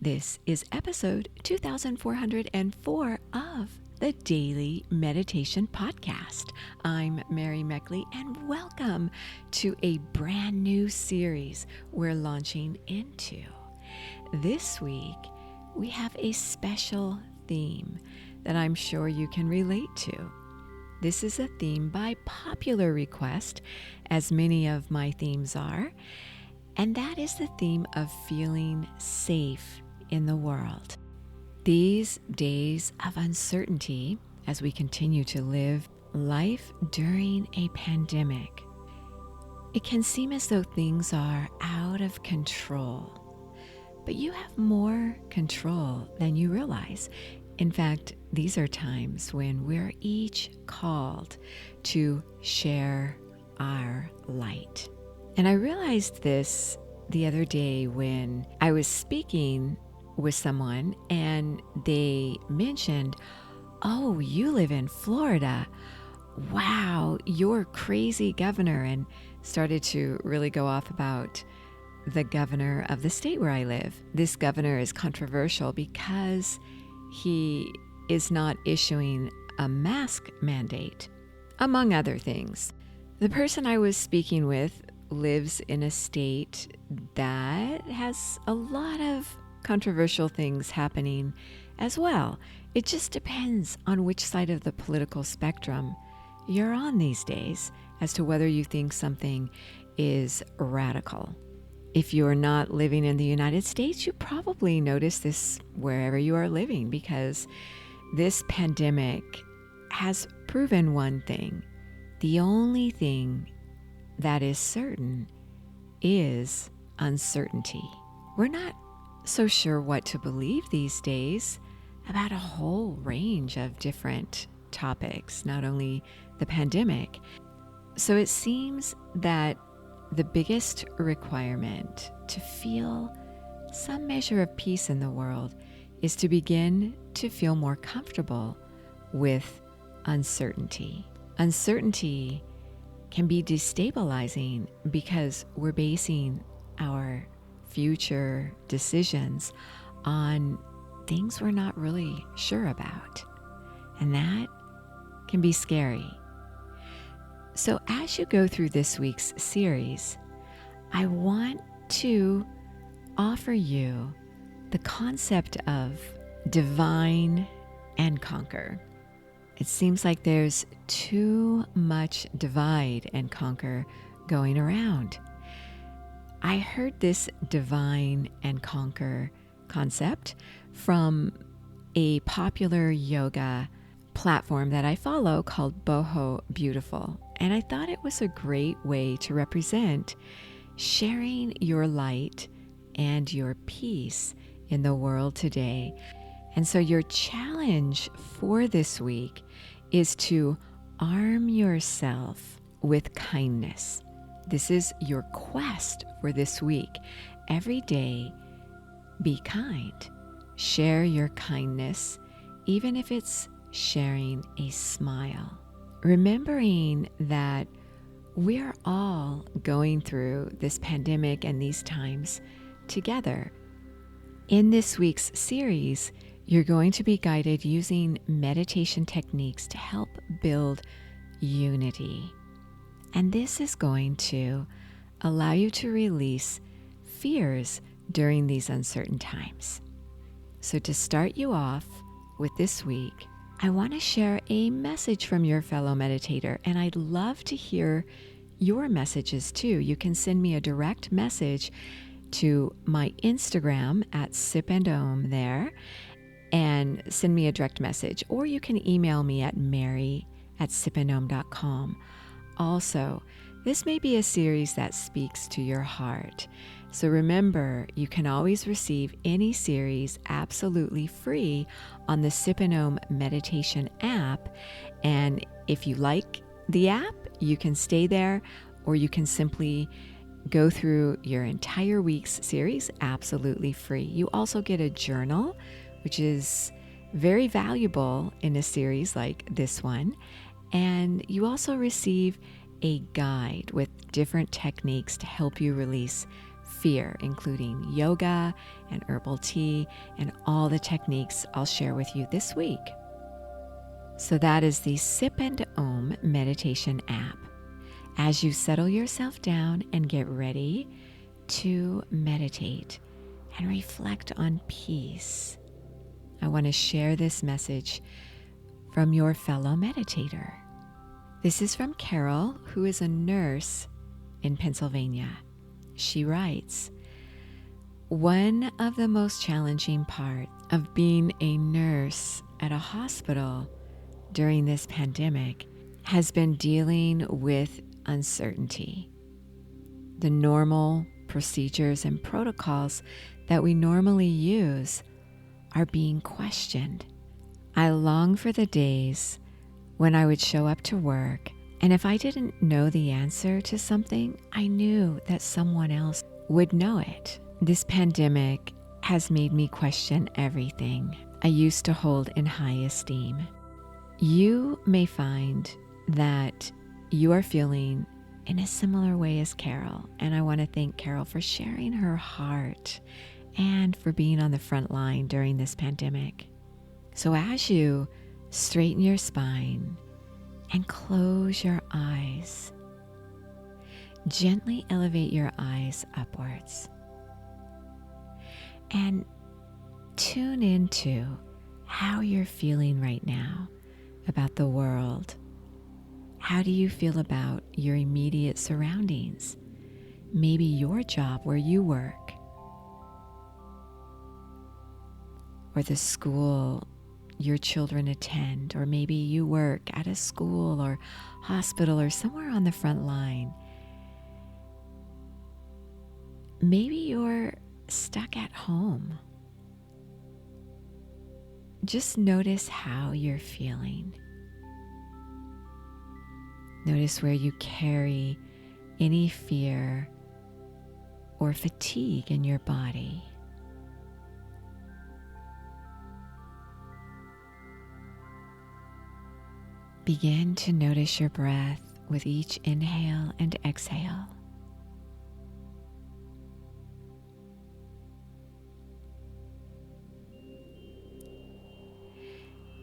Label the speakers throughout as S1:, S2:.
S1: This is episode 2404 of the Daily Meditation Podcast. I'm Mary Meckley, and welcome to a brand new series we're launching into. This week, we have a special theme that I'm sure you can relate to. This is a theme by popular request, as many of my themes are, and that is the theme of feeling safe in the world. These days of uncertainty, as we continue to live life during a pandemic, it can seem as though things are out of control, but you have more control than you realize. In fact, these are times when we're each called to share our light. And I realized this the other day when I was speaking with someone and they mentioned, "Oh, you live in Florida. Wow, you're crazy governor," and started to really go off about the governor of the state where I live. This governor is controversial because he is not issuing a mask mandate, among other things. The person I was speaking with lives in a state that has a lot of controversial things happening as well. It just depends on which side of the political spectrum you're on these days as to whether you think something is radical. If you're not living in the United States, you probably notice this wherever you are living, because this pandemic has proven one thing. The only thing that is certain is uncertainty. We're not so sure what to believe these days about a whole range of different topics, not only the pandemic. So it seems that the biggest requirement to feel some measure of peace in the world is to begin to feel more comfortable with uncertainty. Uncertainty can be destabilizing because we're basing our future decisions on things we're not really sure about. And that can be scary. So as you go through this week's series, I want to offer you the concept of divine and conquer. It seems like there's too much divide and conquer going around. I heard this divine and conquer concept from a popular yoga platform that I follow called Boho Beautiful. And I thought it was a great way to represent sharing your light and your peace in the world today. And so your challenge for this week is to arm yourself with kindness. This is your quest for this week. Every day, be kind. Share your kindness, even if it's sharing a smile. Remembering that we're all going through this pandemic and these times together. In this week's series, you're going to be guided using meditation techniques to help build unity. And this is going to allow you to release fears during these uncertain times. So to start you off with this week, I want to share a message from your fellow meditator, and I'd love to hear your messages too. You can send me a direct message to my Instagram at sipandom there, and send me a direct message, or you can email me at mary@sipandom.com. Also, this may be a series that speaks to your heart. So remember, you can always receive any series absolutely free on the Sip and Om meditation app. And if you like the app, you can stay there, or you can simply go through your entire week's series absolutely free. You also get a journal, which is very valuable in a series like this one. And you also receive a guide with different techniques to help you release fear, including yoga and herbal tea and all the techniques I'll share with you this week. So that is the Sip and Om meditation app. As you settle yourself down and get ready to meditate and reflect on peace, I want to share this message from your fellow meditator. This is from Carol, who is a nurse in Pennsylvania. She writes, "One of the most challenging parts of being a nurse at a hospital during this pandemic has been dealing with uncertainty. The normal procedures and protocols that we normally use are being questioned. I long for the days when I would show up to work, and if I didn't know the answer to something, I knew that someone else would know it. This pandemic has made me question everything I used to hold in high esteem." You may find that you are feeling in a similar way as Carol, and I want to thank Carol for sharing her heart and for being on the front line during this pandemic. So as you straighten your spine and close your eyes, gently elevate your eyes upwards and tune into how you're feeling right now about the world. How do you feel about your immediate surroundings? Maybe your job where you work, or the school your children attend, or maybe you work at a school or hospital or somewhere on the front line. Maybe you're stuck at home. Just notice how you're feeling. Notice where you carry any fear or fatigue in your body. Begin to notice your breath with each inhale and exhale.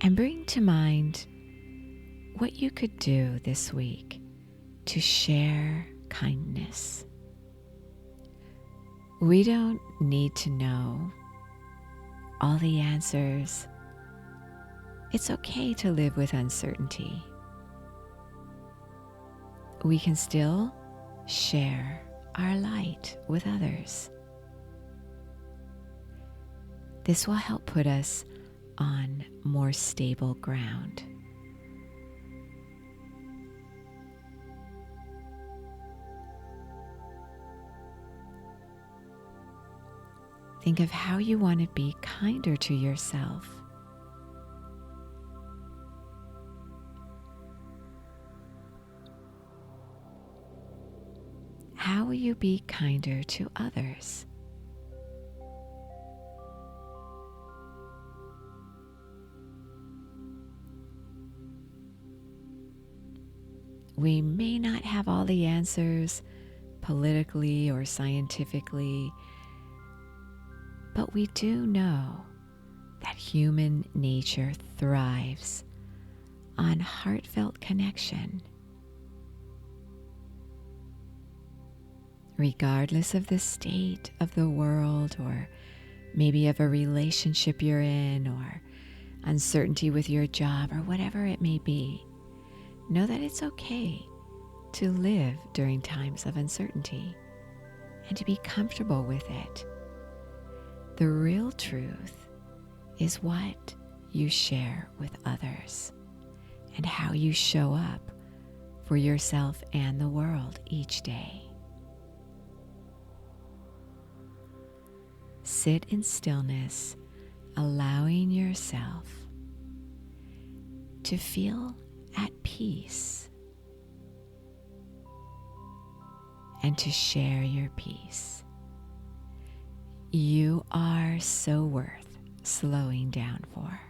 S1: And bring to mind what you could do this week to share kindness. We don't need to know all the answers. It's okay to live with uncertainty. We can still share our light with others. This will help put us on more stable ground. Think of how you want to be kinder to yourself. How will you be kinder to others? We may not have all the answers politically or scientifically, but we do know that human nature thrives on heartfelt connection. Regardless of the state of the world, or maybe of a relationship you're in, or uncertainty with your job, or whatever it may be, know that it's okay to live during times of uncertainty and to be comfortable with it. The real truth is what you share with others and how you show up for yourself and the world each day. Sit in stillness, allowing yourself to feel at peace and to share your peace. You are so worth slowing down for.